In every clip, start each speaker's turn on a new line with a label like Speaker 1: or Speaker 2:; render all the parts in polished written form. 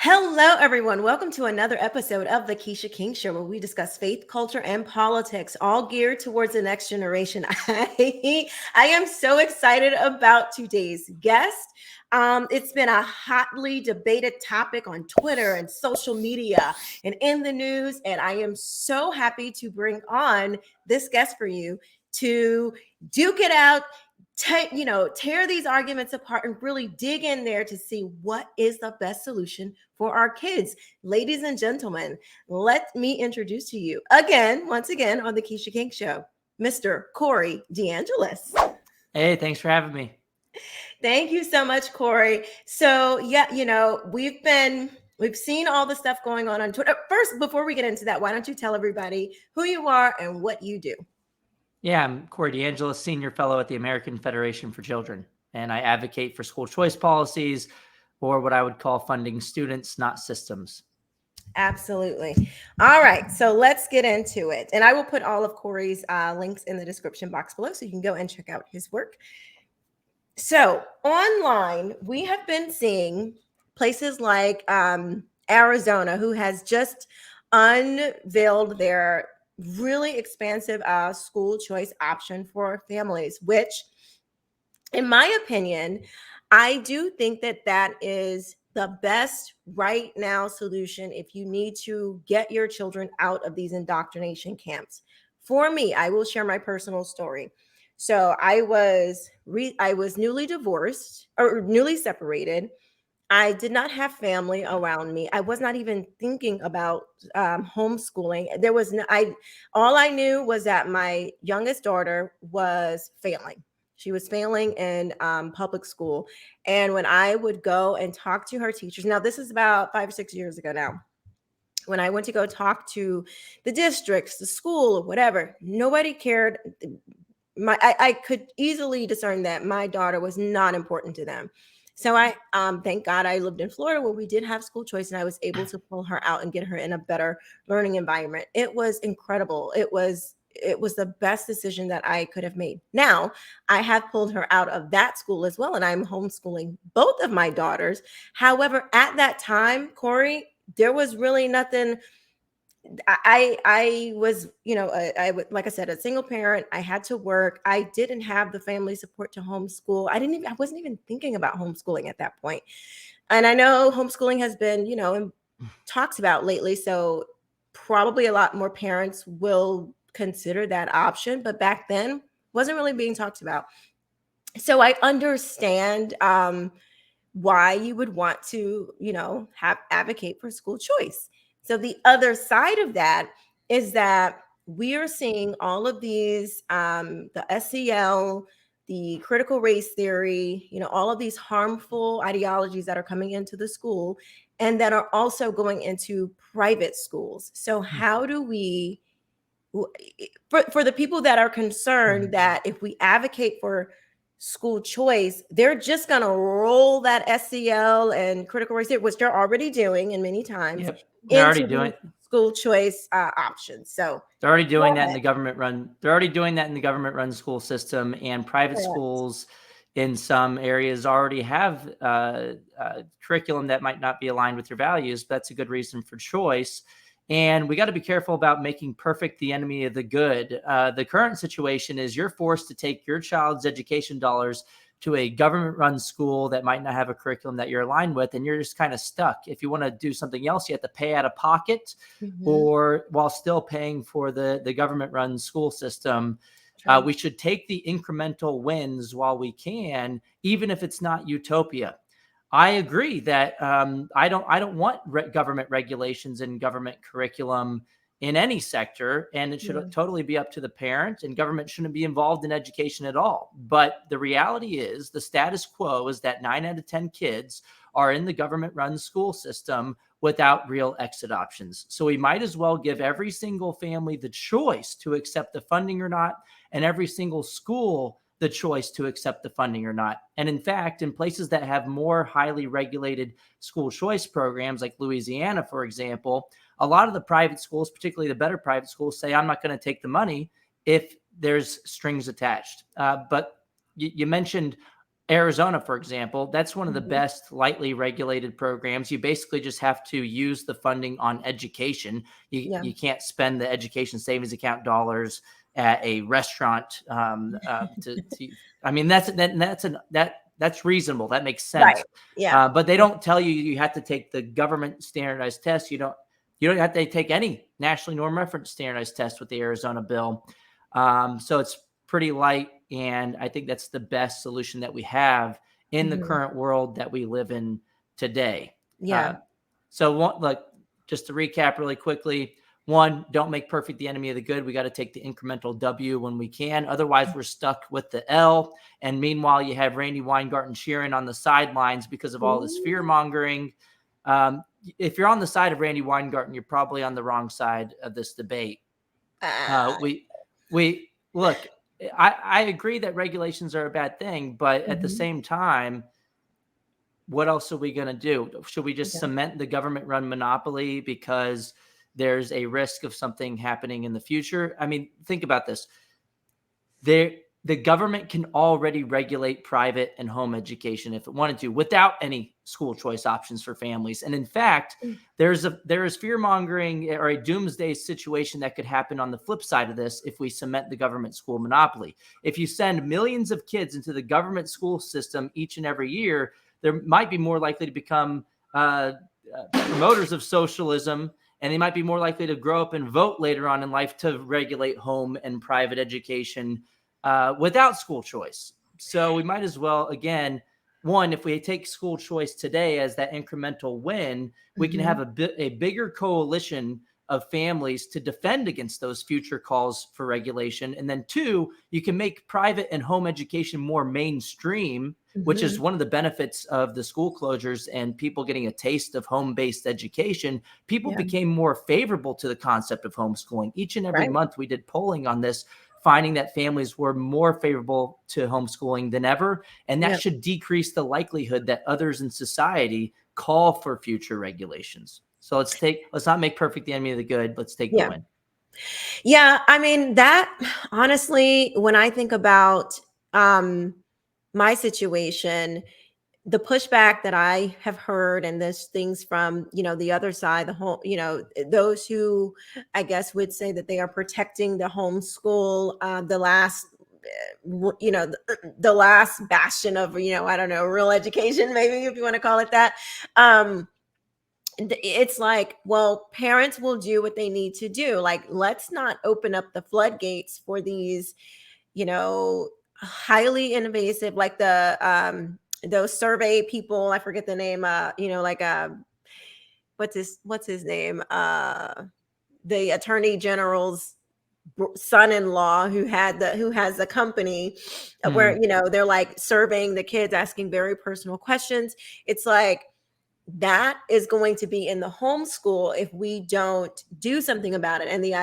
Speaker 1: Hello, everyone. Welcome to another episode of the Quisha King Show, where we discuss faith, culture, and politics, all geared towards the next generation. I am so excited about today's guest. It's been a hotly debated topic on Twitter and social media and in the news, and I am so happy to bring on this guest for you to duke it out, tear these arguments apart and really dig in there to see what is the best solution for our kids. Ladies and gentlemen, let me introduce to you once again on the Quisha King Show, Mr. Corey DeAngelis.
Speaker 2: Hey, thanks for having me.
Speaker 1: Thank you so much, Corey. So we've seen all the stuff going on Twitter. First, before we get into that, why don't you tell everybody who you are and what you do?
Speaker 2: Yeah, I'm Corey DeAngelis, Senior Fellow at the American Federation for Children, and I advocate for school choice policies, or what I would call funding students, not systems.
Speaker 1: Absolutely. All right, so let's get into it. And I will put all of Corey's links in the description box below so you can go and check out his work. So online, we have been seeing places like Arizona, who has just unveiled their really expansive school choice option for families, which, in my opinion, I do think that is the best right now solution if you need to get your children out of these indoctrination camps. For me, I will share my personal story. So I was newly divorced or newly separated. I did not have family around me. I was not even thinking about homeschooling. All I knew was that my youngest daughter was failing. She was failing in public school. And when I would go and talk to her teachers, now this is about 5 or 6 years ago now, when I went to go talk to the districts, the school, or whatever, nobody cared. I could easily discern that my daughter was not important to them. So I thank God I lived in Florida where we did have school choice, and I was able to pull her out and get her in a better learning environment. It was incredible. It was the best decision that I could have made. Now I have pulled her out of that school as well, and I'm homeschooling both of my daughters. However, at that time, Corey, there was really nothing. I was, like I said, a single parent. I had to work. I didn't have the family support to homeschool. I wasn't even thinking about homeschooling at that point. And I know homeschooling has been, talked about lately. So probably a lot more parents will consider that option. But back then, wasn't really being talked about. So I understand why you would want to, advocate for school choice. So the other side of that is that we are seeing all of these, the SEL, the critical race theory, all of these harmful ideologies that are coming into the school and that are also going into private schools. So how do we, for the people that are concerned that if we advocate for school choice, they're just going to roll that SEL and critical race theory, which they're already doing and many times,
Speaker 2: they're already doing
Speaker 1: school choice options. So
Speaker 2: they're already doing that in the government run. They're already doing that in the government run school system, and private schools in some areas already have curriculum that might not be aligned with your values. But that's a good reason for choice. And we got to be careful about making perfect the enemy of the good. The current situation is you're forced to take your child's education dollars to a government-run school that might not have a curriculum that you're aligned with, and you're just kind of stuck. If you want to do something else, you have to pay out of pocket, or while still paying for the government-run school system. We should take the incremental wins while we can, even if it's not utopia. I agree that I don't want government regulations and government curriculum in any sector, and it should totally be up to the parent, and government shouldn't be involved in education at all. But the reality is the status quo is that 9 out of 10 kids are in the government-run school system without real exit options. So we might as well give every single family the choice to accept the funding or not, and every single school the choice to accept the funding or not. And in fact, in places that have more highly regulated school choice programs, like Louisiana, for example, a lot of the private schools, particularly the better private schools, say, I'm not going to take the money if there's strings attached. But you mentioned Arizona, for example, that's one of the
Speaker 1: Mhm.
Speaker 2: best lightly regulated programs. You basically just have to use the funding on education.
Speaker 1: Yeah.
Speaker 2: You can't spend the education savings account dollars at a restaurant. I mean, that's reasonable. That makes sense.
Speaker 1: Right. Yeah.
Speaker 2: But they don't tell you you have to take the government standardized test. You don't have to take any nationally norm reference standardized test with the Arizona bill. So it's pretty light. And I think that's the best solution that we have in the
Speaker 1: Mhm.
Speaker 2: current world that we live in today.
Speaker 1: Yeah.
Speaker 2: Look, just to recap really quickly, one, don't make perfect the enemy of the good. We got to take the incremental W when we can. Otherwise, we're stuck with the L. And meanwhile, you have Randy Weingarten cheering on the sidelines because of all this fear mongering. If you're on the side of Randy Weingarten, you're probably on the wrong side of this debate.
Speaker 1: Uh,
Speaker 2: We look. I agree that regulations are a bad thing, but at the
Speaker 1: mhm.
Speaker 2: same time, what else are we going to do? Should we just
Speaker 1: Yeah.
Speaker 2: cement the government-run monopoly because there's a risk of something happening in the future? I mean, think about this. The government can already regulate private and home education if it wanted to without any school choice options for families. And in fact, there is fear mongering or a doomsday situation that could happen on the flip side of this if we cement the government school monopoly. If you send millions of kids into the government school system each and every year, there might be more likely to become promoters of socialism, and they might be more likely to grow up and vote later on in life to regulate home and private education without school choice. So we might as well, again, one, if we take school choice today as that incremental win, we can have a bigger coalition of families to defend against those future calls for regulation. And then two, you can make private and home education more mainstream, which is one of the benefits of the school closures and people getting a taste of home-based education. People became more favorable to the concept of homeschooling. Each and every month we did polling on this, finding that families were more favorable to homeschooling than ever. And that should decrease the likelihood that others in society call for future regulations. So let's not make perfect the enemy of the good. Let's take the win.
Speaker 1: Yeah. I mean, that honestly, when I think about my situation, the pushback that I have heard, and there's things from, the other side, the whole, those who I guess would say that they are protecting the homeschool, the last, the last bastion of, I don't know, real education, maybe if you want to call it that. It's like, well, parents will do what they need to do. Like, let's not open up the floodgates for these, highly invasive, like those survey people, I forget the name, like what's his name, the attorney general's son-in-law who has the company where they're like surveying the kids, asking very personal questions. It's like, that is going to be in the homeschool if we don't do something about it. And the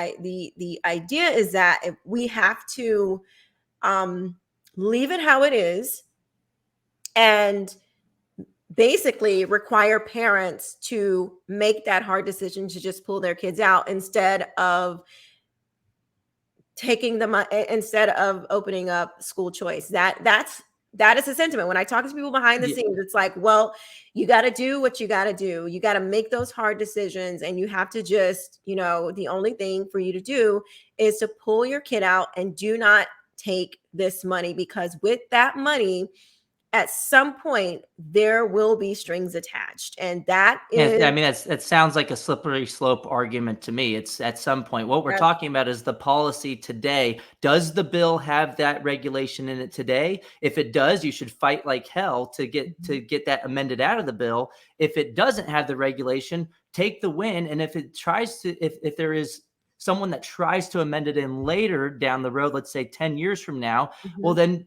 Speaker 1: idea is that if we have to leave it how it is and basically require parents to make that hard decision to just pull their kids out instead of instead of opening up school choice. That is a sentiment. When I talk to people behind the scenes, it's like, well, you got to do what you got to do. You got to make those hard decisions, and you have to just, the only thing for you to do is to pull your kid out and do not take this money, because with that money, at some point there will be strings attached, and that is,
Speaker 2: I mean, that sounds like a slippery slope argument to me. It's at some point. What we're talking about is the policy today. Does the bill have that regulation in it today? If it does, you should fight like hell to get that amended out of the bill. If it doesn't have the regulation, take the win. And if there is someone that tries to amend it in later down the road, let's say 10 years from now, well, then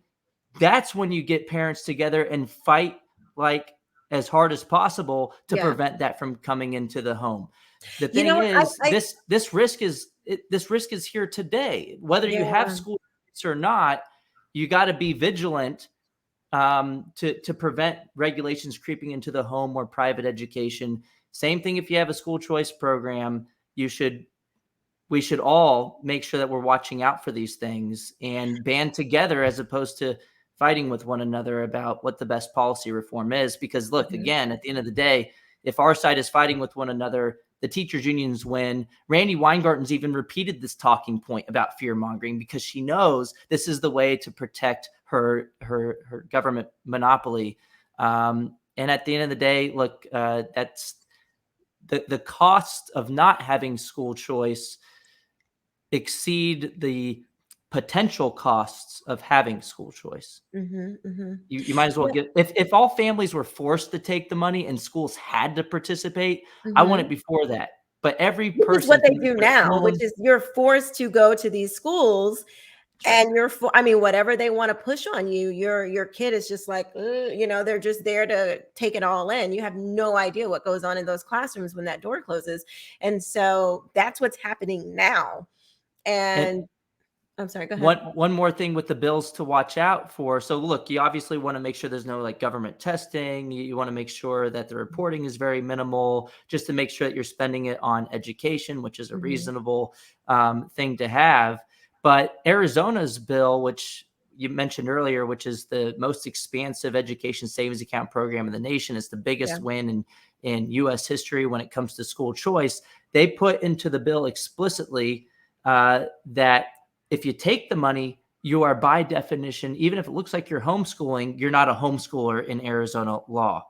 Speaker 2: that's when you get parents together and fight like as hard as possible to prevent that from coming into the home. The thing is, this risk is here today. Whether you have school or not, you got to be vigilant to prevent regulations creeping into the home or private education. Same thing if you have a school choice program. We should all make sure that we're watching out for these things and band together as opposed to fighting with one another about what the best policy reform is. Because look,
Speaker 1: Mhm.
Speaker 2: again, at the end of the day, if our side is fighting with one another, the teachers unions win. Randy Weingarten's even repeated this talking point about fear mongering because she knows this is the way to protect her government monopoly. And at the end of the day, look, that's the cost of not having school choice exceed the potential costs of having school choice.
Speaker 1: Mhm. Mhm.
Speaker 2: You might as well
Speaker 1: Yeah.
Speaker 2: get, if all families were forced to take the money and schools had to participate, I want it
Speaker 1: Mhm.
Speaker 2: before that. But every
Speaker 1: Which is what
Speaker 2: person
Speaker 1: they
Speaker 2: can get
Speaker 1: do
Speaker 2: their
Speaker 1: now, which
Speaker 2: own.
Speaker 1: is you're forced to go to these schools,
Speaker 2: That's right.
Speaker 1: and I mean, whatever they want to push on you, your kid is just like, you know, they're just there to take it all in. You have no idea what goes on in those classrooms when that door closes. And so that's what's happening now.
Speaker 2: And
Speaker 1: And I'm sorry, go ahead.
Speaker 2: one more thing with the bills to watch out for. So look, you obviously want to make sure there's no like government testing. You want to make sure that the reporting is very minimal, just to make sure that you're spending it on education, which is a
Speaker 1: Mhm.
Speaker 2: reasonable thing to have. But Arizona's bill, which you mentioned earlier, which is the most expansive education savings account program in the nation, is the
Speaker 1: Yeah.
Speaker 2: biggest win in U.S. history when it comes to school choice. They put into the bill explicitly that if you take the money, you are by definition, even if it looks like you're homeschooling, you're not a homeschooler in Arizona law.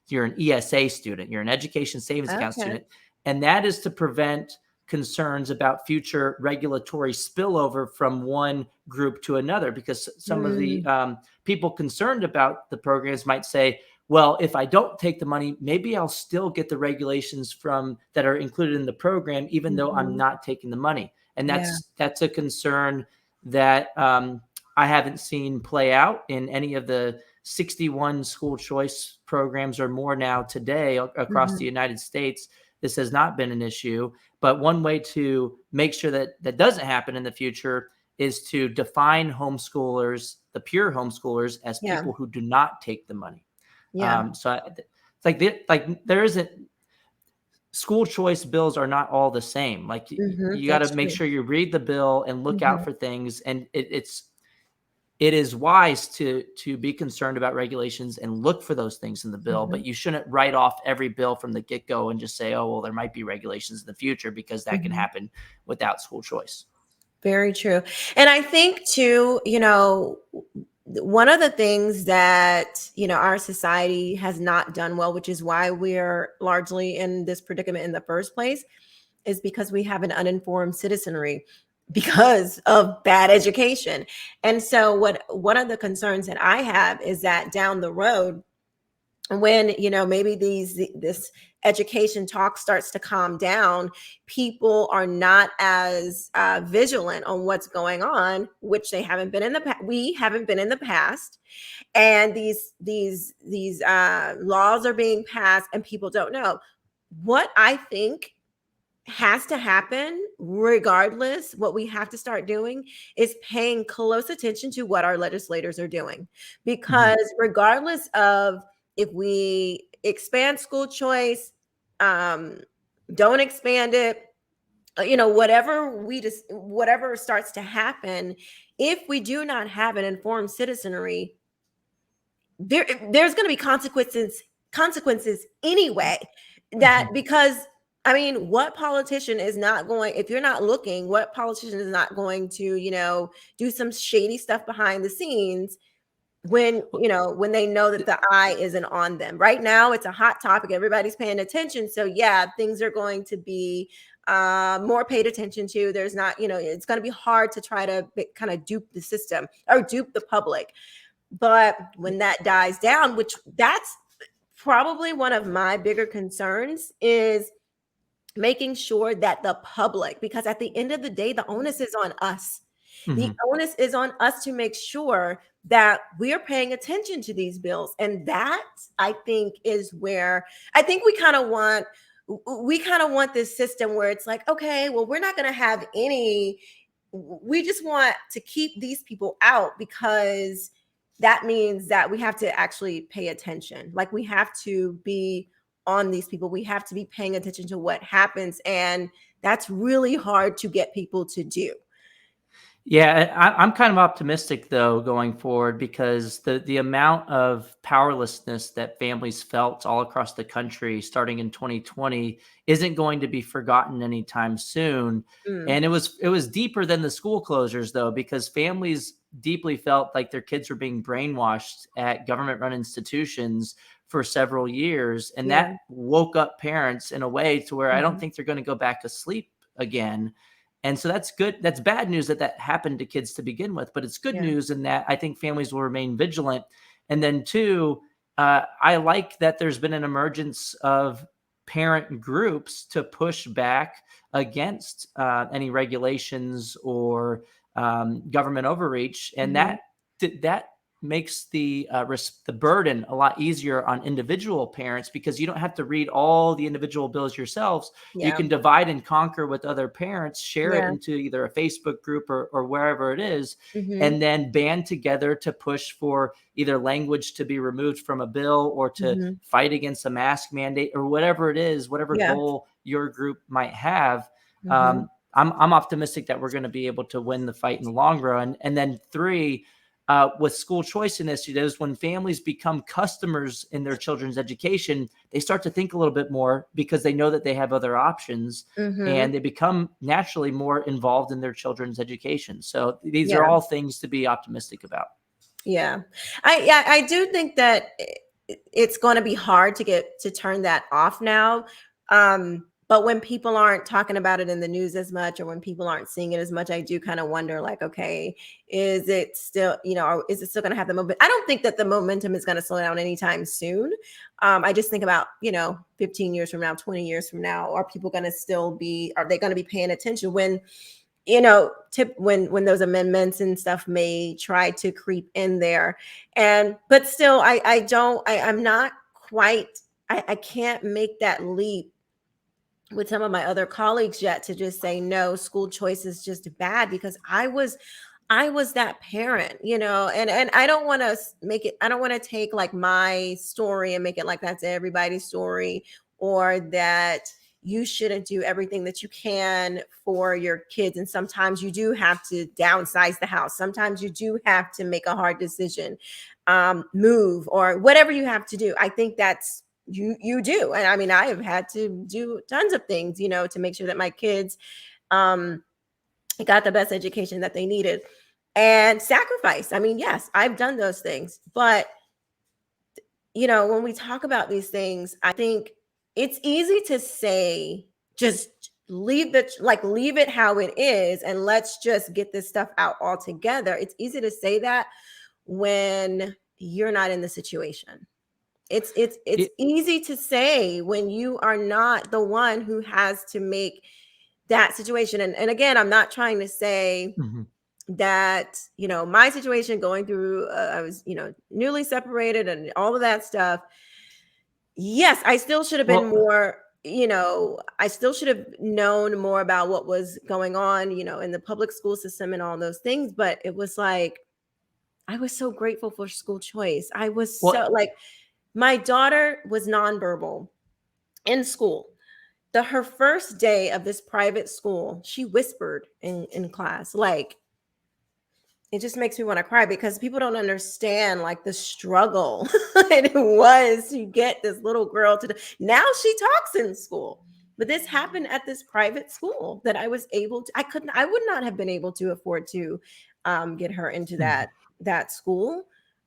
Speaker 2: You're an ESA student, you're an education savings account
Speaker 1: Okay.
Speaker 2: student. And that is to prevent concerns about future regulatory spillover from one group to another, because some of the
Speaker 1: Mm,
Speaker 2: people concerned about the programs might say, well, if I don't take the money, maybe I'll still get the regulations from that are included in the program, even though I'm
Speaker 1: mhm.
Speaker 2: not taking the money. And
Speaker 1: Yeah.
Speaker 2: that's a concern that I haven't seen play out in any of the 61 school choice programs or more now today across the
Speaker 1: Mhm.
Speaker 2: United States. This has not been an issue. But one way to make sure that that doesn't happen in the future is to define homeschoolers, the pure homeschoolers, as
Speaker 1: Yeah.
Speaker 2: people who do not take the money.
Speaker 1: Yeah.
Speaker 2: It's like there isn't, school choice bills are not all the same. Like
Speaker 1: Mhm.
Speaker 2: you got to
Speaker 1: That's
Speaker 2: make
Speaker 1: true.
Speaker 2: sure you read the bill and look out
Speaker 1: Mhm.
Speaker 2: for things. And it is wise to be concerned about regulations and look for those things in the bill, but
Speaker 1: Mhm.
Speaker 2: you shouldn't write off every bill from the get go and just say, oh, well, there might be regulations in the future, because that can
Speaker 1: Mhm.
Speaker 2: happen without school choice.
Speaker 1: Very true. And I think too, one of the things that, our society has not done well, which is why we're largely in this predicament in the first place, is because we have an uninformed citizenry because of bad education. And so one of the concerns that I have is that down the road, when maybe this education talk starts to calm down, people are not as vigilant on what's going on, which they haven't been in the past. We haven't been in the past, and these laws are being passed and people don't know. What I think has to happen regardless, what we have to start doing is paying close attention to what our legislators are doing,
Speaker 2: Mhm.
Speaker 1: because regardless of if we expand school choice, um, don't expand it, whatever starts to happen, if we do not have an informed citizenry, there's going to be consequences anyway. That
Speaker 2: Mhm.
Speaker 1: because I mean, what politician is not going, if you're not looking, what politician is not going to do some shady stuff behind the scenes when when they know that the eye isn't on them? Right now it's a hot topic, everybody's paying attention, so yeah, things are going to be more paid attention to. There's not, it's going to be hard to try to kind of dupe the system or dupe the public. But when that dies down, which that's probably one of my bigger concerns, is making sure that the public, because at the end of the day, the onus is on us. The
Speaker 2: Mhm.
Speaker 1: onus is on us to make sure that we're paying attention to these bills. And that, I think, is where I think we kind of want this system where it's like, okay, well, we're not going to have any, we just want to keep these people out, because that means that we have to actually pay attention. Like, we have to be on these people. We have to be paying attention to what happens. And that's really hard to get people to do.
Speaker 2: Yeah, I'm kind of optimistic though going forward, because the amount of powerlessness that families felt all across the country starting in 2020 isn't going to be forgotten anytime soon.
Speaker 1: Mm,
Speaker 2: And it was deeper than the school closures though, because families deeply felt like their kids were being brainwashed at government run institutions for several years, and
Speaker 1: yeah.
Speaker 2: that woke up parents in a way to where I don't
Speaker 1: Mhm.
Speaker 2: think they're going to go back to sleep again. And so that's good. That's bad news that that happened to kids to begin with, but it's good
Speaker 1: Yeah.
Speaker 2: news in that I think families will remain vigilant. And then two, I like that there's been an emergence of parent groups to push back against any regulations or government overreach, and
Speaker 1: Mhm.
Speaker 2: that makes the burden a lot easier on individual parents, because you don't have to read all the individual bills yourselves. You
Speaker 1: Yeah.
Speaker 2: can divide and conquer with other parents, share it
Speaker 1: Yeah.
Speaker 2: into either a Facebook group or wherever it is,
Speaker 1: Mhm.
Speaker 2: and then band together to push for either language to be removed from a bill or to
Speaker 1: Mhm.
Speaker 2: fight against a mask mandate or whatever it is, whatever
Speaker 1: Yeah.
Speaker 2: goal your group might have.
Speaker 1: Mhm.
Speaker 2: I'm optimistic that we're going to be able to win the fight in the long run. And then three, with school choice initiatives, when families become customers in their children's education, they start to think a little bit more because they know that they have other options,
Speaker 1: Mhm.
Speaker 2: and they become naturally more involved in their children's education. So these are
Speaker 1: Yeah.
Speaker 2: all things to be optimistic about.
Speaker 1: Yeah. I do think that it's going to be hard to get to turn that off now. But when people aren't talking about it in the news as much, or when people aren't seeing it as much, I do kind of wonder, like, okay, is it still, or is it still going to have the moment? I don't think that the momentum is going to slow down anytime soon. I just think about, 15 years from now, 20 years from now, are people going to still be, are they going to be paying attention when, when those amendments and stuff may try to creep in there? And but still, I'm not quite, I can't make that leap with some of my other colleagues yet, to just say no, school choice is just bad, because I was that parent, and I don't want to make it, I don't want to take like my story and make it like that's everybody's story, or that you shouldn't do everything that you can for your kids. And sometimes you do have to downsize the house. Sometimes you do have to make a hard decision, move, or whatever you have to do. I think that's, you do. And I mean, I have had to do tons of things, to make sure that my kids, um, got the best education that they needed, and sacrifice. I mean, yes, I've done those things, but when we talk about these things, I think it's easy to say, just leave it how it is, and let's just get this stuff out altogether. It's easy to say that when you're not in the situation. It's
Speaker 2: It,
Speaker 1: easy to say when you are not the one who has to make that situation. And again, I'm not trying to say
Speaker 2: mhm.
Speaker 1: that, my situation going through, I was, newly separated and all of that stuff. Yes, I still should have been
Speaker 2: Well,
Speaker 1: more, I still should have known more about what was going on, in the public school system and all those things. But it was like, I was so grateful for school choice. I was so
Speaker 2: well,
Speaker 1: like, my daughter was nonverbal in school. Her first day of this private school, she whispered in class. Like, it just makes me want to cry, because people don't understand like the struggle it was to get this little girl to now she talks in school. But this happened at this private school that I was able to, I would not have been able to afford to get her into
Speaker 2: mhm.
Speaker 1: that school,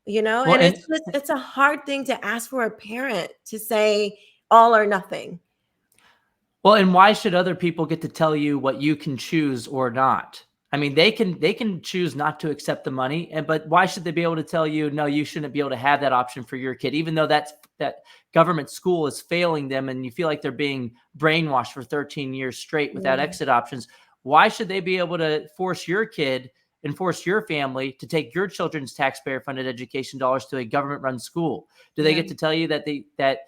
Speaker 2: well,
Speaker 1: and it's a hard thing to ask for a parent to say, all or nothing.
Speaker 2: and why should other people get to tell you what you can choose or not? I mean, they can choose not to accept the money, but why should they be able to tell you no, you shouldn't be able to have that option for your kid, even though that government school is failing them, and you feel like they're being brainwashed for 13 years straight without
Speaker 1: Yeah.
Speaker 2: exit options? Why should they be able to force your kid and force your family to take your children's taxpayer funded education dollars to a government run school? Do they
Speaker 1: Yeah.
Speaker 2: get to tell you that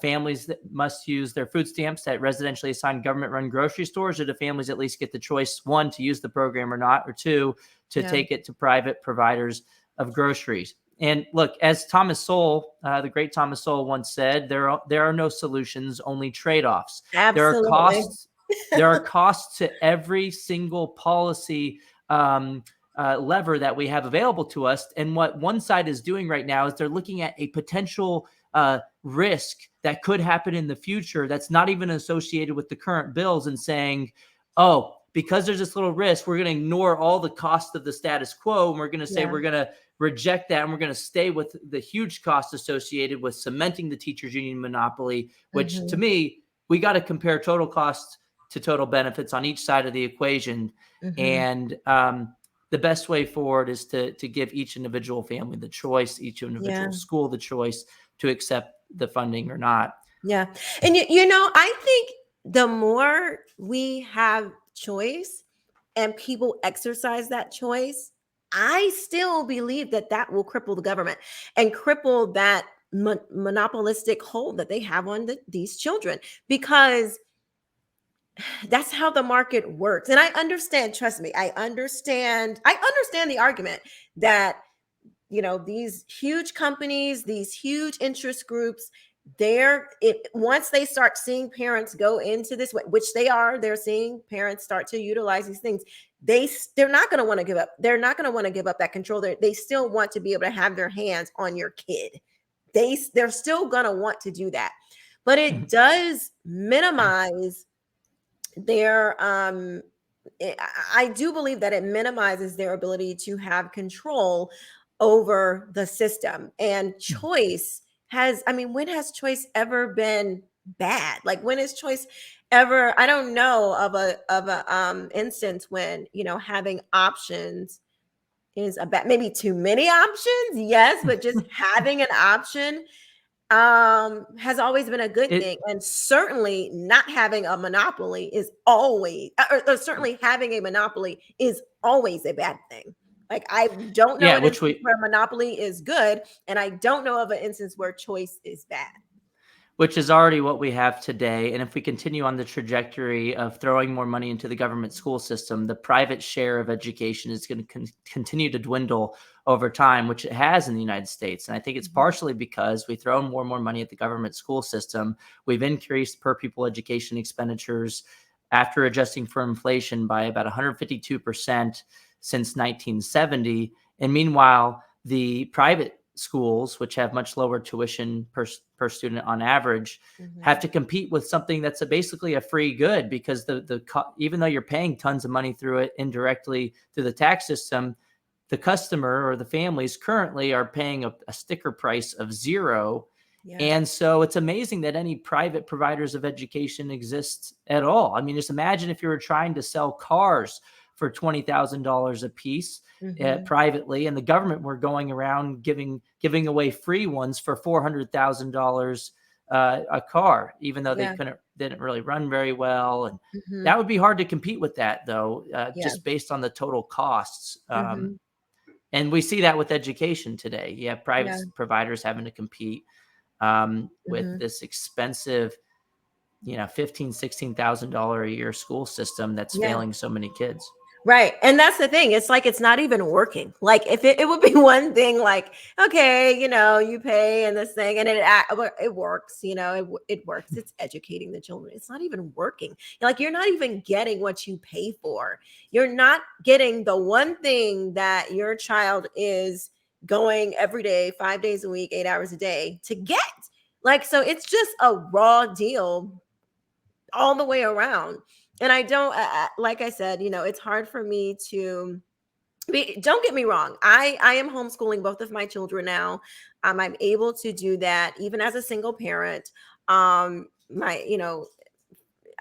Speaker 2: families that must use their food stamps at residentially assigned government-run grocery stores, or do families at least get the choice, one, to use the program or not, or two, to
Speaker 1: Yeah.
Speaker 2: take it to private providers of groceries? And look, as Thomas Sowell, the great Thomas Sowell once said, there are no solutions, only trade-offs. There are
Speaker 1: Absolutely.
Speaker 2: costs. There are costs to every single policy lever that we have available to us. And what one side is doing right now is they're looking at a potential risk that could happen in the future that's not even associated with the current bills, and saying, oh, because there's this little risk, we're going to ignore all the cost of the status quo, and we're going to say we're going to reject that, and we're going to stay with the huge cost associated with cementing the teachers union monopoly, which to me, we got to compare total costs to total benefits on each side of the equation. And the best way forward is to give each individual family the choice, each individual school the choice to accept the funding or not.
Speaker 1: Yeah. And I think the more we have choice and people exercise that choice, I still believe that will cripple the government and cripple that monopolistic hold that they have on these children, because that's how the market works. And I understand, trust me, I understand the argument that, these huge companies, these huge interest groups, once they start seeing parents go into this, which they're seeing parents start to utilize these things, they're not going to want to give up. They're not going to want to give up that control. They still want to be able to have their hands on your kid. They're still going to want to do that. But it does minimize their I do believe that it minimizes their ability to have control over the system. And choice when has choice ever been bad? Like, when is choice ever? I don't know of a instance when, having options is a bad, maybe too many options. Yes, but just having an option has always been a good thing. And certainly not having a monopoly is always, or certainly having a monopoly is always a bad thing. Like, I don't know an instance where monopoly is good, and I don't know of an instance where choice is bad.
Speaker 2: Which is already what we have today. And if we continue on the trajectory of throwing more money into the government school system, the private share of education is going to continue to dwindle over time, which it has in the United States. And I think it's partially because we throw more and more money at the government school system. We've increased per pupil education expenditures after adjusting for inflation by about 152% since 1970. And meanwhile, the private schools, which have much lower tuition per student on average, have to compete with something that's basically a free good, because even though you're paying tons of money through it indirectly through the tax system, the customer or the families currently are paying a sticker price of $0. Yeah. And so it's amazing that any private providers of education exist at all. I mean, just imagine if you were trying to sell cars for $20,000 a piece privately, and the government were going around giving away free ones for $400,000 a car, even though they didn't really run very well. And that would be hard to compete with that, though, just based on the total costs. And we see that with education today. You have private providers having to compete with this expensive, $15,000, $16,000 a year school system that's failing so many kids.
Speaker 1: Right. And that's the thing. It's like, it's not even working. Like, if it would be one thing, like, okay, you pay and this thing, and it works, it works. It's educating the children. It's not even working. Like, you're not even getting what you pay for. You're not getting the one thing that your child is going every day, 5 days a week, 8 hours a day to get. Like, so it's just a raw deal all the way around. And I don't, like I said, it's hard for me to don't get me wrong. I am homeschooling both of my children now. I'm able to do that even as a single parent. I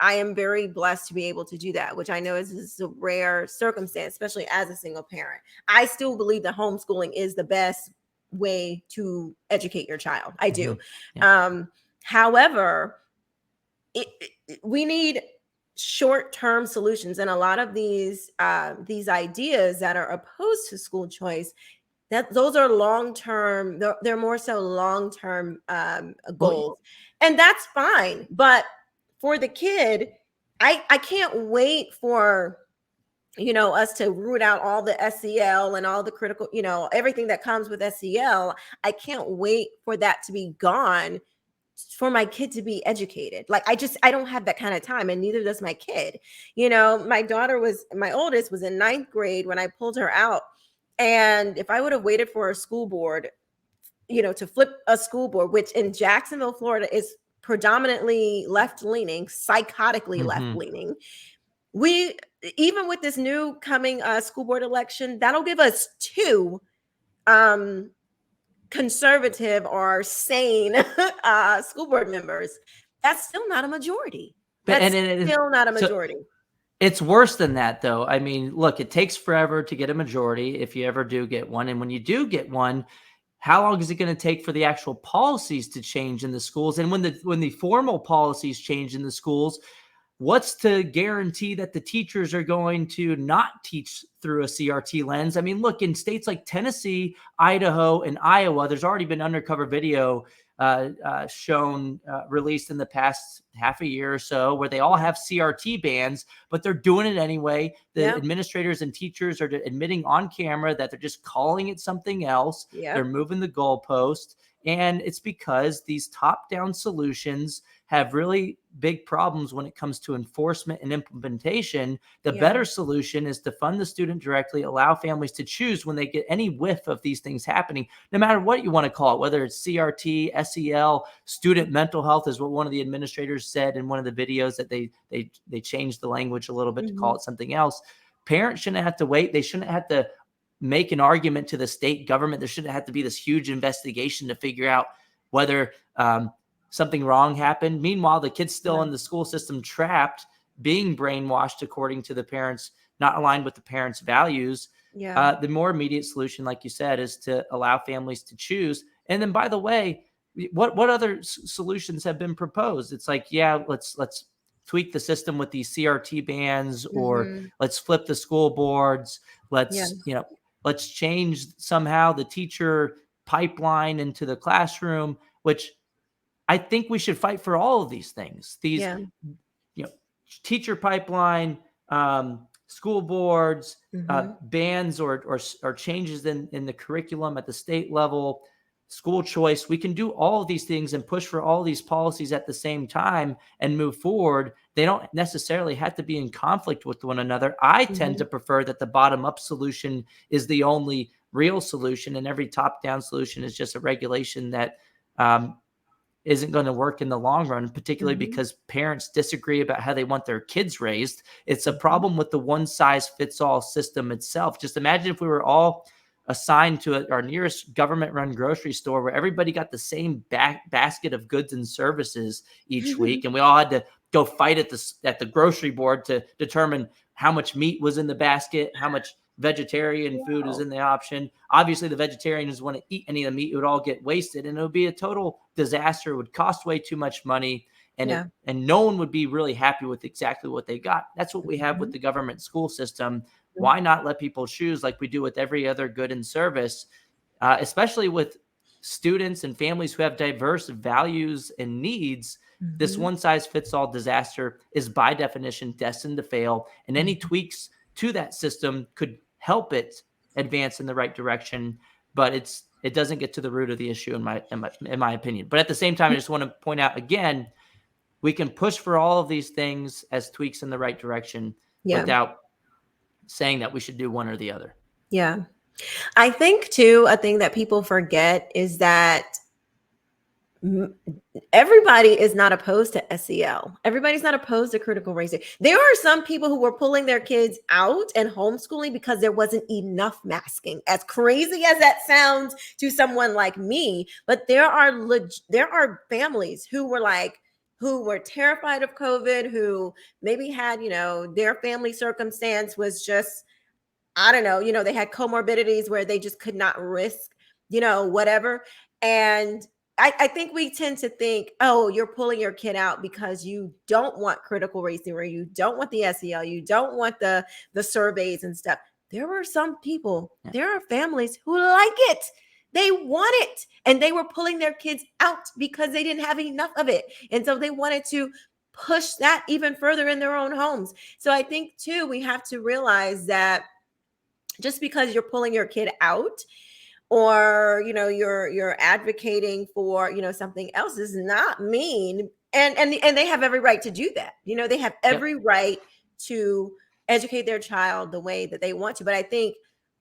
Speaker 1: am very blessed to be able to do that, which I know is a rare circumstance, especially as a single parent. I still believe that homeschooling is the best way to educate your child. I do. However, we need short-term solutions, and a lot of these ideas that are opposed to school choice, that those are long-term. They're more so long-term goals, and that's fine. But for the kid, I can't wait for us to root out all the SEL and all the critical, everything that comes with SEL. I can't wait for that to be gone for my kid to be educated. Like I don't have that kind of time, and neither does my kid. You know, my oldest was in ninth grade when I pulled her out. And if I would have waited for a school board, you know, to flip a school board, which in Jacksonville, Florida is predominantly left leaning, psychotically left leaning, we, even with this new coming school board election, that'll give us two conservative or sane school board members. That's still not a majority. That's still not a majority.
Speaker 2: It's worse than that, though. I mean, look, it takes forever to get a majority if you ever do get one. And when you do get one, how long is it going to take for the actual policies to change in the schools? And when the formal policies change in the schools, what's to guarantee that the teachers are going to not teach through a CRT lens? I mean, look, in states like Tennessee, Idaho, and Iowa, there's already been undercover video released in the past half a year or so where they all have CRT bans, but they're doing it anyway. The administrators and teachers are admitting on camera that they're just calling it something else. They're moving the goalpost. And it's because these top-down solutions have really big problems when it comes to enforcement and implementation. The better solution is to fund the student directly, allow families to choose when they get any whiff of these things happening, no matter what you want to call it, whether it's CRT, SEL, student mental health is what one of the administrators said in one of the videos, that they changed the language a little bit to call it something else. Parents shouldn't have to wait. They shouldn't have to make an argument to the state government. There shouldn't have to be this huge investigation to figure out whether something wrong happened. Meanwhile, the kid's still in the school system, trapped, being brainwashed according to the parents, not aligned with the parents' values. The more immediate solution, like you said, is to allow families to choose. And then, by the way, what other solutions have been proposed? It's like, let's tweak the system with these CRT bans, or let's flip the school boards. Let's change somehow the teacher pipeline into the classroom, which I think we should fight for all of these things. These, teacher pipeline, school boards, bans or changes in the curriculum at the state level, school choice. We can do all of these things and push for all these policies at the same time and move forward. They don't necessarily have to be in conflict with one another. I tend to prefer that the bottom-up solution is the only real solution, and every top-down solution is just a regulation that isn't going to work in the long run, particularly because parents disagree about how they want their kids raised. It's a problem with the one-size-fits-all system itself. Just imagine if we were all assigned to our nearest government-run grocery store where everybody got the same basket of goods and services each week, and we all had to go fight at the grocery board to determine how much meat was in the basket, how much vegetarian food is in the option. Obviously, the vegetarians want to eat any of the meat. It would all get wasted, and it would be a total disaster. It would cost way too much money, and no one would be really happy with exactly what they got. That's what we have with the government school system. Why not let people choose like we do with every other good and service, especially with students and families who have diverse values and needs? This one-size-fits-all disaster is by definition destined to fail, and any tweaks to that system could help it advance in the right direction, but it doesn't get to the root of the issue in my opinion. But at the same time, I just want to point out again, we can push for all of these things as tweaks in the right direction without saying that we should do one or the other.
Speaker 1: Yeah. I think too, a thing that people forget is that everybody is not opposed to SEL. Everybody's not opposed to critical race theory. There are some people who were pulling their kids out and homeschooling because there wasn't enough masking. As crazy as that sounds to someone like me, but there are families who were terrified of COVID, who maybe had, their family circumstance was just, I don't know, they had comorbidities where they just could not risk, whatever. And I think we tend to think, oh, you're pulling your kid out because you don't want critical race theory, you don't want the SEL, you don't want the surveys and stuff. There were some people, there are families who like it. They want it. And they were pulling their kids out because they didn't have enough of it. And so they wanted to push that even further in their own homes. So I think too, we have to realize that just because you're pulling your kid out, or you're advocating for something else does not mean, and they have every right to do that. They have
Speaker 2: Yep.
Speaker 1: every right to educate their child the way that they want to. But I think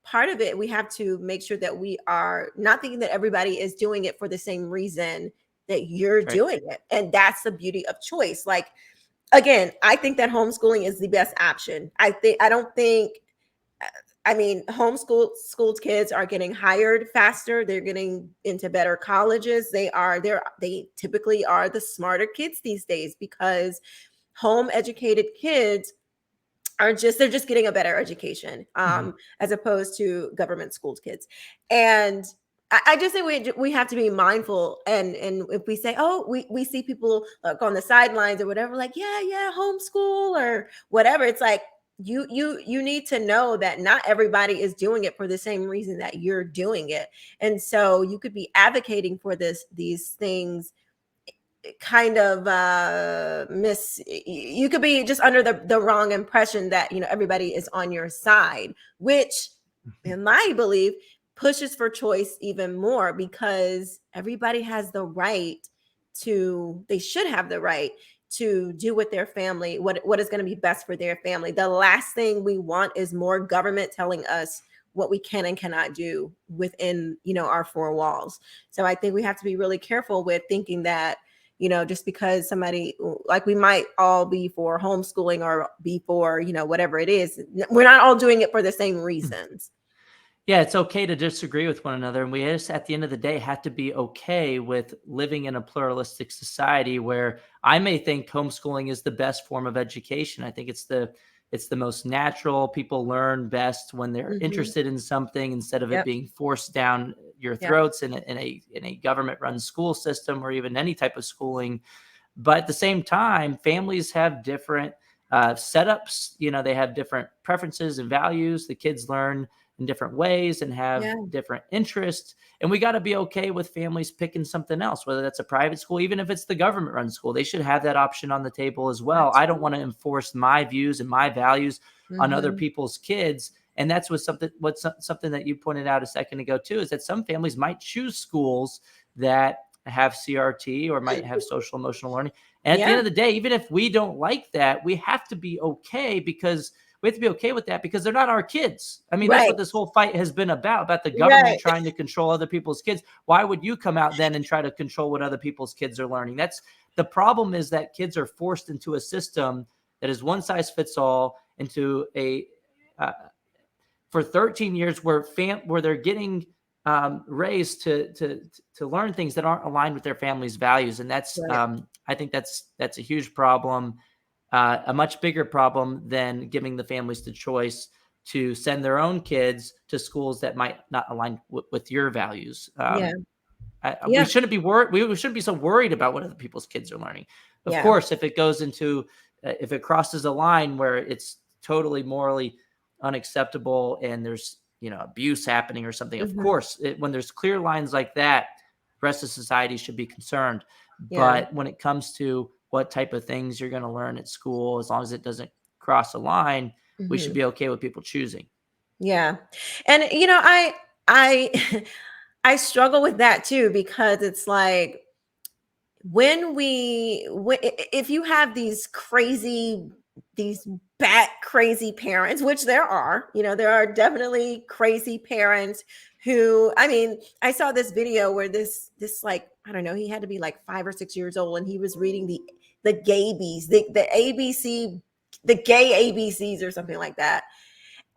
Speaker 1: part of it, we have to make sure that we are not thinking that everybody is doing it for the same reason that you're
Speaker 2: Right.
Speaker 1: doing it. And that's the beauty of choice. Like, again, I think that homeschooling is the best option. I don't think, I mean, schooled kids are getting hired faster. They're getting into better colleges. They typically are the smarter kids these days, because home educated kids they're just getting a better education, as opposed to government schooled kids. And I just think we have to be mindful. And if we say, oh, we see people like on the sidelines or whatever, like, yeah, homeschool or whatever, it's like, you need to know that not everybody is doing it for the same reason that you're doing it. And so you could be advocating for these things, kind of you could be just under the wrong impression that everybody is on your side, which in my belief pushes for choice even more, because everybody has the right they should have the right to do with their family what is going to be best for their family. The last thing we want is more government telling us what we can and cannot do within our four walls. So I think we have to be really careful with thinking that just because somebody, like, we might all be for homeschooling or be for, whatever it is, we're not all doing it for the same reasons.
Speaker 2: Yeah, it's okay to disagree with one another. And we just, at the end of the day, have to be okay with living in a pluralistic society where I may think homeschooling is the best form of education. I think it's the most natural. People learn best when they're interested in something, instead of it
Speaker 1: Yep.
Speaker 2: being forced down your
Speaker 1: Yep.
Speaker 2: throats in a government run school system, or even any type of schooling. But at the same time, families have different setups. They have different preferences and values. The kids learn in different ways and have
Speaker 1: Yeah.
Speaker 2: different interests. And we got to be okay with families picking something else, whether that's a private school, even if it's the government run school. They should have that option on the table as well.
Speaker 1: That's
Speaker 2: I don't want to enforce my views and my values on other
Speaker 1: Mm-hmm.
Speaker 2: people's kids. And that's something that you pointed out a second ago too, is that some families might choose schools that have CRT or might have social emotional learning. And at the
Speaker 1: Yeah.
Speaker 2: end of the day, even if we don't like that, we have to be okay, because we have to be okay with that, because they're not our kids. I mean, that's
Speaker 1: Right.
Speaker 2: what this whole fight has been about the
Speaker 1: Right.
Speaker 2: government trying to control other people's kids. Why would you come out then and try to control what other people's kids are learning? That's the problem, is that kids are forced into a system that is one size fits all, into a for 13 years where they're getting raised to learn things that aren't aligned with their family's values. And that's
Speaker 1: Right.
Speaker 2: I think that's a huge problem, a much bigger problem than giving the families the choice to send their own kids to schools that might not align with your values.
Speaker 1: Yeah.
Speaker 2: We
Speaker 1: Yeah.
Speaker 2: shouldn't be worried. We shouldn't be so worried about what other people's kids are learning. Of
Speaker 1: Yeah.
Speaker 2: course, if it goes into, if it crosses a line where it's totally morally unacceptable and there's abuse happening or something, of
Speaker 1: Mm-hmm.
Speaker 2: course, when there's clear lines like that, the rest of society should be concerned.
Speaker 1: Yeah.
Speaker 2: But when it comes to what type of things you're going to learn at school, as long as it doesn't cross a line, we should
Speaker 1: Mm-hmm.
Speaker 2: be okay with people choosing.
Speaker 1: Yeah. And I I struggle with that too, because it's like, if you have these bat crazy parents, which there are definitely crazy parents who, I mean, I saw this video where this like, I don't know, he had to be like 5 or 6 years old, and he was reading the gaybies, the ABC, the gay ABCs or something like that.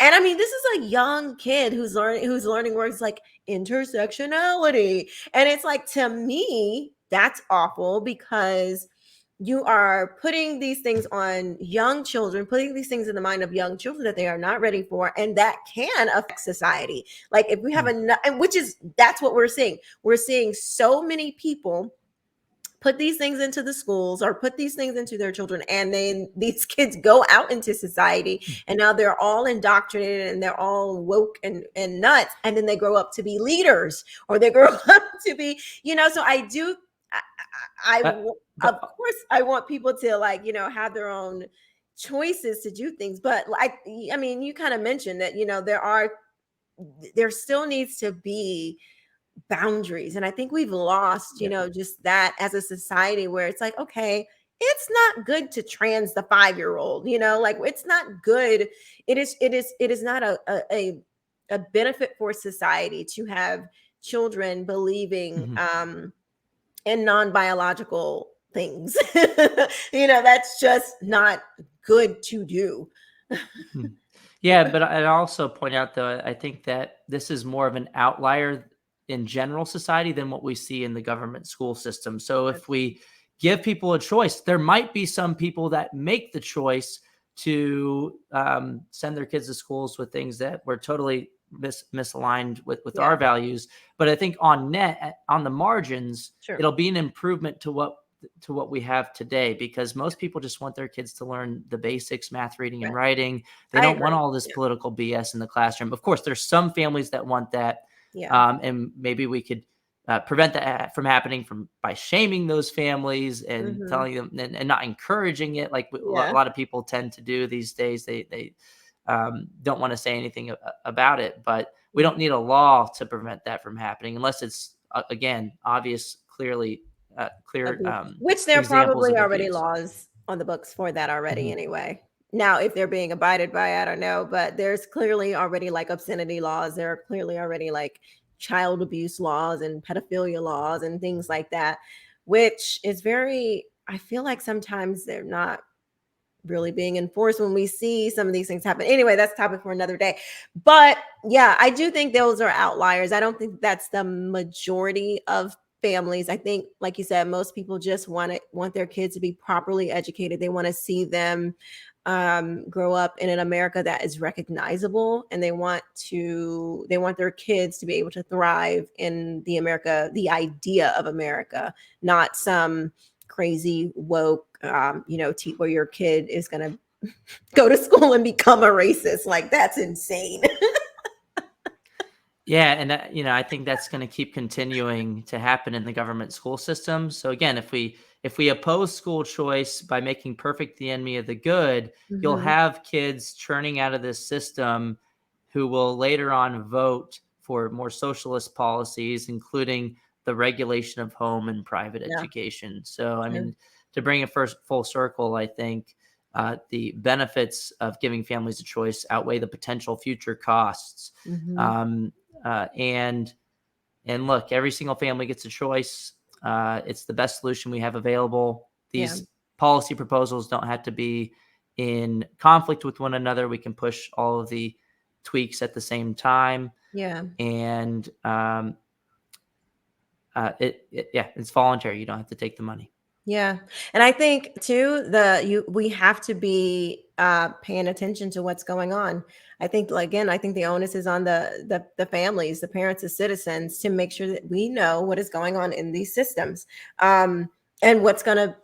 Speaker 1: And I mean, this is a young kid who's learning words like intersectionality. And it's like, to me, that's awful, because you are putting these things on young children, putting these things in the mind of young children that they are not ready for, and that can affect society. Like, if we have enough, and that's what we're seeing. We're seeing so many people put these things into the schools or put these things into their children, and then these kids go out into society, and now they're all indoctrinated and they're all woke and nuts, and then they grow up to be leaders, or they grow up to be, so
Speaker 2: But,
Speaker 1: of
Speaker 2: but
Speaker 1: course I want people to, like, have their own choices to do things. But, like, I mean, you kind of mentioned that there are there still needs to be boundaries. And I think we've lost, just that as a society, where it's like, okay, it's not good to trans the 5-year-old, like it's not good. It is not a benefit for society to have children believing in non-biological things. That's just not good to do.
Speaker 2: Yeah, but I'd also point out, though, I think that this is more of an outlier in general society than what we see in the government school system. So if we give people a choice, there might be some people that make the choice to send their kids to schools with things that were totally misaligned with our values. But I think on the margins,
Speaker 1: Sure.
Speaker 2: it'll be an improvement to what we have today, because most people just want their kids to learn the basics, math, reading, and writing. They don't want all this political BS in the classroom. Of course, there's some families that want that. And maybe we could prevent that from happening by shaming those families and telling them and not encouraging it, like a lot of people tend to do these days. They don't want to say anything about it, but we don't need a law to prevent that from happening unless it's again obvious, clear
Speaker 1: which there
Speaker 2: examples
Speaker 1: probably
Speaker 2: of
Speaker 1: already
Speaker 2: abuse.
Speaker 1: laws on the books for that already anyway. Now, if they're being abided by, I don't know, but there's clearly already like obscenity laws. There are clearly already like child abuse laws and pedophilia laws and things like that, which is I feel like sometimes they're not really being enforced when we see some of these things happen. Anyway, that's a topic for another day. But yeah, I do think those are outliers. I don't think that's the majority of families. I think, like you said, most people just want their kids to be properly educated. They want to see them grow up in an America that is recognizable, and they want their kids to be able to thrive in the idea of America, not some crazy woke where your kid is going to go to school and become a racist. Like, that's insane.
Speaker 2: Yeah, and I think that's going to keep continuing to happen in the government school system. So again, if we oppose school choice by making perfect the enemy of the good, you'll have kids churning out of this system who will later on vote for more socialist policies, including the regulation of home and private education. So, I mean, to bring it full circle, I think the benefits of giving families a choice outweigh the potential future costs. And look, every single family gets a choice. It's the best solution we have available. These policy proposals don't have to be in conflict with one another. We can push all of the tweaks at the same time. And it's voluntary. You don't have to take the money.
Speaker 1: Yeah. And I think too, we have to be paying attention to what's going on. I think, again, I think the onus is on the families, the parents, the citizens, to make sure that we know what is going on in these systems, and what's going to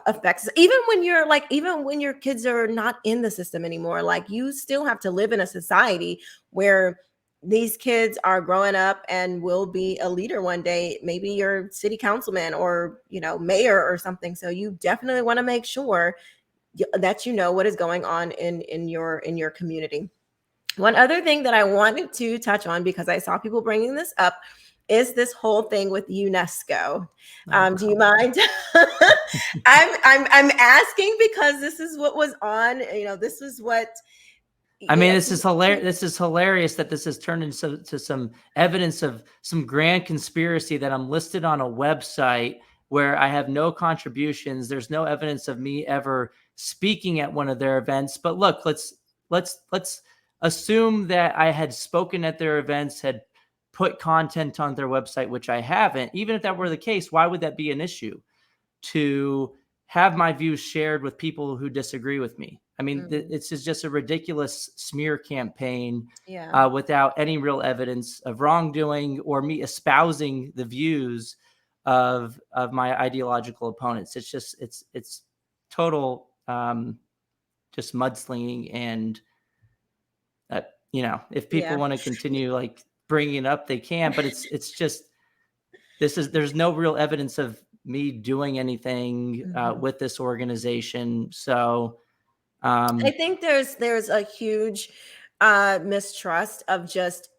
Speaker 1: affect us. Even when your kids are not in the system anymore, like, you still have to live in a society where these kids are growing up and will be a leader one day, maybe your city councilman or mayor or something. So you definitely want to make sure that you know what is going on in your community. One other thing that I wanted to touch on, because I saw people bringing this up, is this whole thing with UNESCO. Do you mind? I'm asking because this is what was on. This is what.
Speaker 2: I mean, this is hilarious. This is hilarious that this has turned into some evidence of some grand conspiracy that I'm listed on a website where I have no contributions. There's no evidence of me ever speaking at one of their events. But look, let's assume that I had spoken at their events, had put content on their website, which I haven't. Even if that were the case, why would that be an issue to have my views shared with people who disagree with me? I mean, it's just a ridiculous smear campaign without any real evidence of wrongdoing or me espousing the views of my ideological opponents. It's just it's total just mudslinging. And if people want to continue like bringing it up, they can. But it's just there's no real evidence of me doing anything with this organization. So.
Speaker 1: I think there's a huge mistrust of just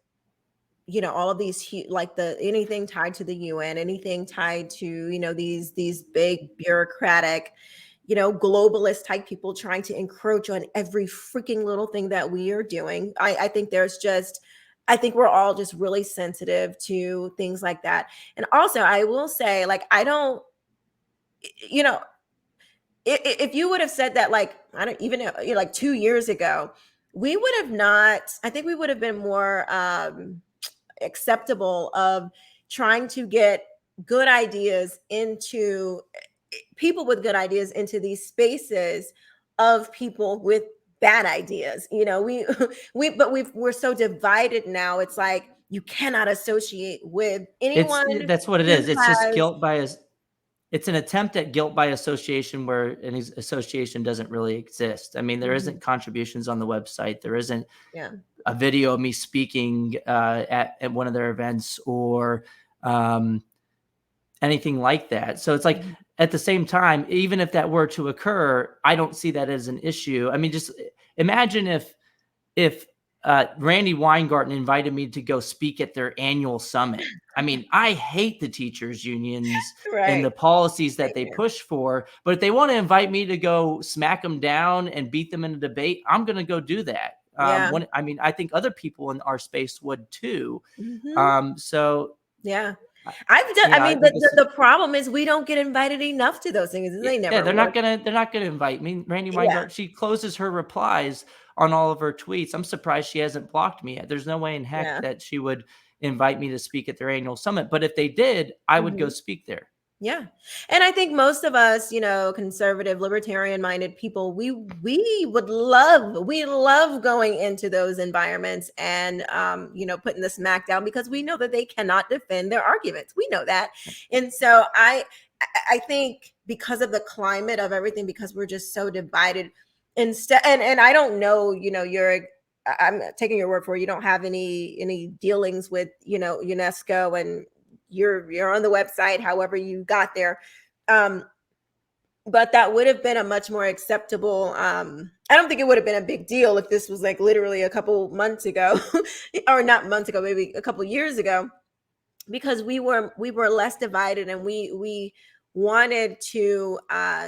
Speaker 1: all of these like anything tied to the UN, anything tied to, these big bureaucratic, globalist type people trying to encroach on every freaking little thing that we are doing. I think I think we're all just really sensitive to things like that. And also, I will say, like, I don't, you know, if you would have said that, like, I don't even know, like 2 years ago, we would have not, I think we would have been more acceptable of trying to get good ideas into people with good ideas into these spaces of people with bad ideas. We're so divided now. It's like you cannot associate with anyone
Speaker 2: That's what it
Speaker 1: who
Speaker 2: is. It's just
Speaker 1: has,
Speaker 2: guilt by it's an attempt at guilt by association where an association doesn't really exist. I mean, there isn't contributions on the website. There isn't
Speaker 1: yeah.
Speaker 2: a video of me speaking at one of their events or anything like that. So it's like at the same time, even if that were to occur, I don't see that as an issue. I mean, just imagine if Randy Weingarten invited me to go speak at their annual summit. I mean, I hate the teachers unions and the
Speaker 1: Right.
Speaker 2: policies that
Speaker 1: Same
Speaker 2: they
Speaker 1: here.
Speaker 2: push for, but if they want to invite me to go smack them down and beat them in a debate, I'm going to go do that.
Speaker 1: Yeah.
Speaker 2: I think other people in our space would too. So
Speaker 1: Yeah. I've done, I
Speaker 2: I
Speaker 1: mean,
Speaker 2: think it's
Speaker 1: the problem is we don't get invited enough to those things. They
Speaker 2: yeah,
Speaker 1: never
Speaker 2: they're not
Speaker 1: work.
Speaker 2: gonna invite me. Randy
Speaker 1: Yeah.
Speaker 2: Weingart, she closes her replies on all of her tweets. I'm surprised she hasn't blocked me yet. There's no way in heck
Speaker 1: Yeah.
Speaker 2: that she would invite me to speak at their annual summit. But if they did, I would go
Speaker 1: Mhm.
Speaker 2: speak there.
Speaker 1: Yeah. And I think most of us, conservative, libertarian minded people, we love going into those environments and, putting the smack down because we know that they cannot defend their arguments. We know that. And so I think because of the climate of everything, because we're just so divided instead, and I don't know, I'm taking your word for it. You don't have any dealings with, UNESCO, and you're on the website, however you got there. Um, but that would have been a much more acceptable. I don't think it would have been a big deal if this was like literally a couple months ago, or not months ago, maybe a couple years ago, because we were less divided, and we wanted to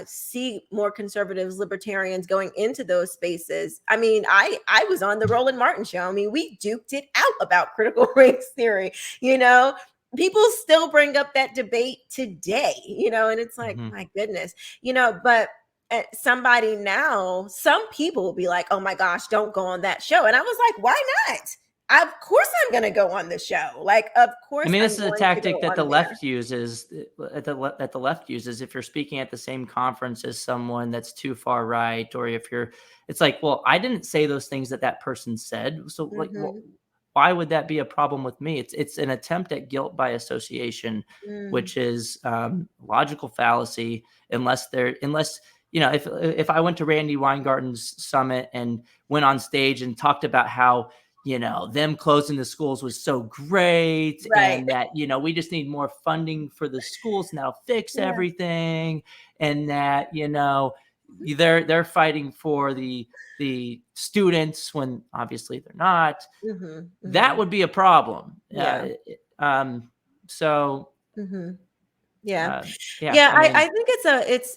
Speaker 1: see more conservatives, libertarians going into those spaces. I mean, I was on the Roland Martin show. I mean, we duked it out about critical race theory. People still bring up that debate today. And it's like, my goodness. But somebody now, some people will be like, oh my gosh, don't go on that show. And I was like, why not? Of course I'm going to go on the show. Like, of
Speaker 2: I
Speaker 1: course
Speaker 2: mean,
Speaker 1: I'm
Speaker 2: this is a
Speaker 1: going to go
Speaker 2: tactic that the
Speaker 1: on there.
Speaker 2: left uses. That the left uses. If you're speaking at the same conference as someone that's too far right, or if you're, it's like, well, I didn't say those things that person said. So, like,
Speaker 1: Mhm.
Speaker 2: why would that be a problem with me? It's an attempt at guilt by association,
Speaker 1: Mm.
Speaker 2: which is logical fallacy. Unless if I went to Randy Weingarten's summit and went on stage and talked about how them closing the schools was so great,
Speaker 1: Right.
Speaker 2: and that we just need more funding for the schools and that'll fix
Speaker 1: Yeah.
Speaker 2: everything, and that they're fighting for the students when obviously they're not.
Speaker 1: Mhm.
Speaker 2: That
Speaker 1: Mhm.
Speaker 2: would be a problem.
Speaker 1: Yeah.
Speaker 2: So
Speaker 1: Mhm. Yeah.
Speaker 2: yeah,
Speaker 1: Yeah,
Speaker 2: I
Speaker 1: I
Speaker 2: mean,
Speaker 1: think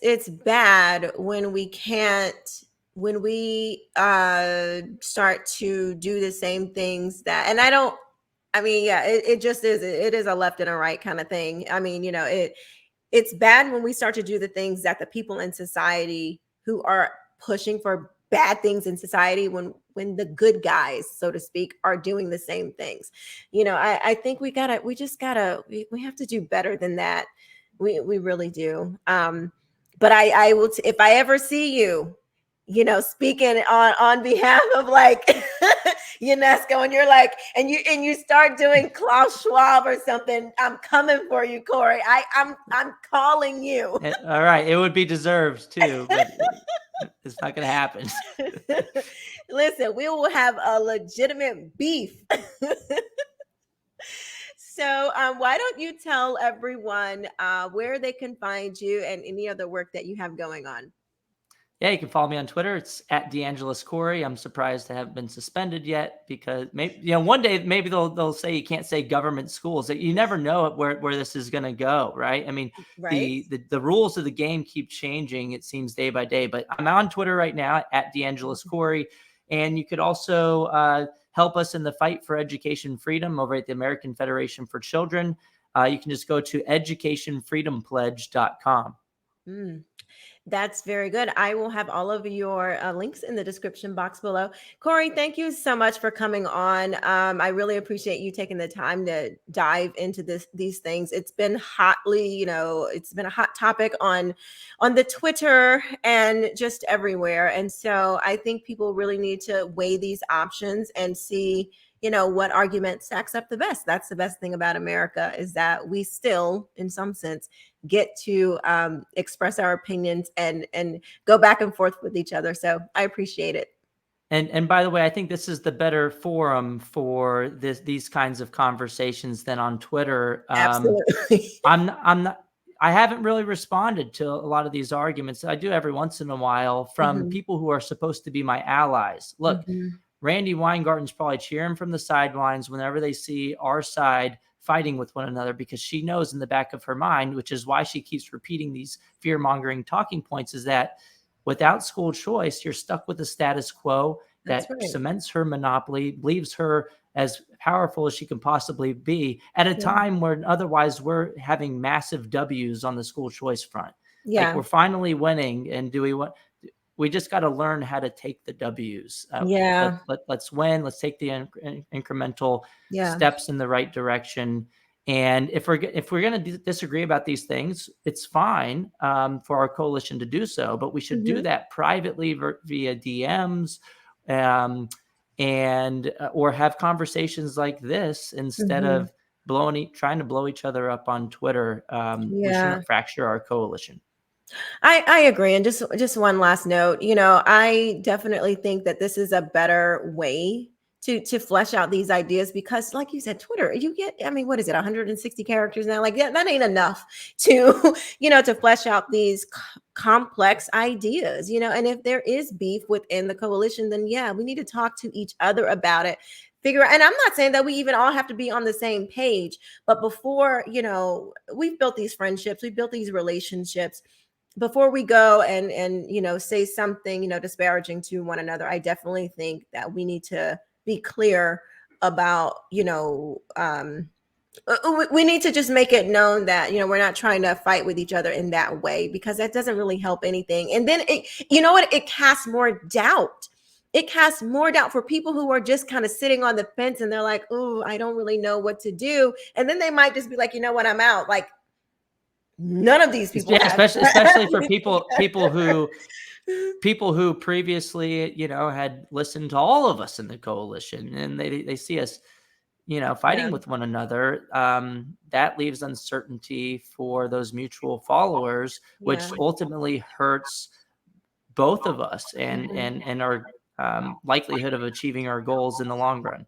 Speaker 1: it's bad when we can't, when we start to do the same things that, and I don't, I mean, yeah, it just is, it is a left and a right kind of thing. I mean, it's bad when we start to do the things that the people in society who are pushing for bad things in society, when the good guys, so to speak, are doing the same things. I think we have to do better than that. We really do. But I will, if I ever see you, speaking on behalf of like UNESCO, and you're like, and you start doing Klaus Schwab or something, I'm coming for you, Corey. I'm calling you.
Speaker 2: all right, it would be deserved too, but it's not going to happen.
Speaker 1: Listen, we will have a legitimate beef. So, why don't you tell everyone where they can find you and any other work that you have going on?
Speaker 2: Yeah, you can follow me on Twitter. It's at DeAngelis Corey. I'm surprised I haven't been suspended yet because maybe one day maybe they'll say you can't say government schools. You never know where this is going to go, right? I mean,
Speaker 1: Right.
Speaker 2: the rules of the game keep changing. It seems day by day. But I'm on Twitter right now at DeAngelis Corey, and you could also help us in the fight for education freedom over at the American Federation for Children. You can just go to educationfreedompledge.com.
Speaker 1: Mm. That's very good. I will have all of your links in the description box below. Corey, thank you so much for coming on. I really appreciate you taking the time to dive into these things. It's been hotly, it's been a hot topic on the Twitter and just everywhere. And so I think people really need to weigh these options and see, what argument stacks up the best. That's the best thing about America, is that we still, in some sense, get to express our opinions and go back and forth with each other. So I appreciate it.
Speaker 2: And by the way, I think this is the better forum for these kinds of conversations than on Twitter.
Speaker 1: Absolutely.
Speaker 2: I'm not. I haven't really responded to a lot of these arguments. I do every once in a while from people who are supposed to be my allies. Look, Randy Weingarten's probably cheering from the sidelines whenever they see our side fighting with one another, because she knows in the back of her mind, which is why she keeps repeating these fear-mongering talking points, is that without school choice, you're stuck with the status quo that cements her monopoly, leaves her as powerful as she can possibly be at a time where otherwise we're having massive W's on the school choice front.
Speaker 1: Yeah.
Speaker 2: Like, we're finally winning. And we just got to learn how to take the W's. Let's win. Let's take the incremental steps in the right direction. And if we're going to disagree about these things, it's fine for our coalition to do so. But we should do that privately via DMs, or have conversations like this instead of trying to blow each other up on Twitter. We shouldn't fracture our coalition.
Speaker 1: I agree. And just one last note, I definitely think that this is a better way to flesh out these ideas, because like you said, Twitter, you get, what is it, 160 characters now? Like that ain't enough to, to flesh out these complex ideas, and if there is beef within the coalition, then we need to talk to each other about it. Figure out, and I'm not saying that we even all have to be on the same page, but before, we've built these friendships, we've built these relationships, before we go and say something disparaging to one another, I definitely think that we need to be clear about we need to just make it known that we're not trying to fight with each other in that way, because that doesn't really help anything. And then it casts more doubt. It casts more doubt for people who are just kind of sitting on the fence, and they're like, oh, I don't really know what to do. And then they might just be like, what, I'm out. Like, none of these people
Speaker 2: especially for people who previously had listened to all of us in the coalition, and they see us fighting with one another. That leaves uncertainty for those mutual followers, which ultimately hurts both of us and our likelihood of achieving our goals in the long run.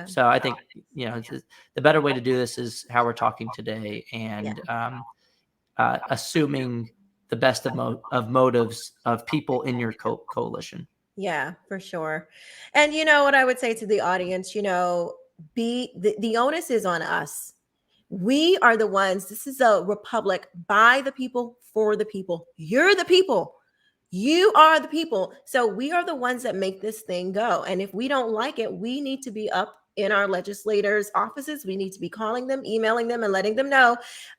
Speaker 2: So I think the better way to do this is how we're talking today, and assuming the best of motives of people in your coalition.
Speaker 1: Yeah, for sure. And what I would say to the audience, the onus is on us. We are the ones. This is a republic by the people, for the people. You're the people. You are the people. So we are the ones that make this thing go. And if we don't like it, we need to be up in our legislators' offices. We need to be calling them, emailing them, and letting them know,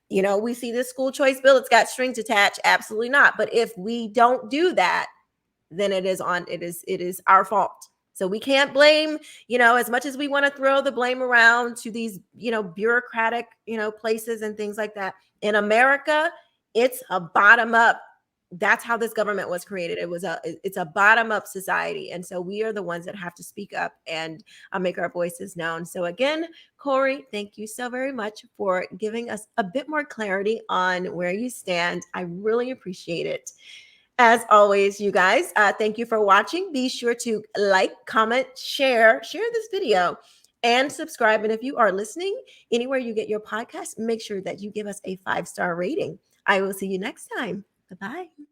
Speaker 1: we see this school choice bill, it's got strings attached. Absolutely not. But if we don't do that, then it is our fault. So we can't blame, as much as we want to throw the blame around to these, bureaucratic, places and things like that. In America, it's a bottom up. That's how this government was created. It's a bottom up society. And so we are the ones that have to speak up and make our voices known. So again, Corey, thank you so very much for giving us a bit more clarity on where you stand. I really appreciate it. As always, you guys, thank you for watching. Be sure to like, comment, share this video, and subscribe. And if you are listening anywhere you get your podcast, make sure that you give us a 5-star rating. I will see you next time. Bye-bye.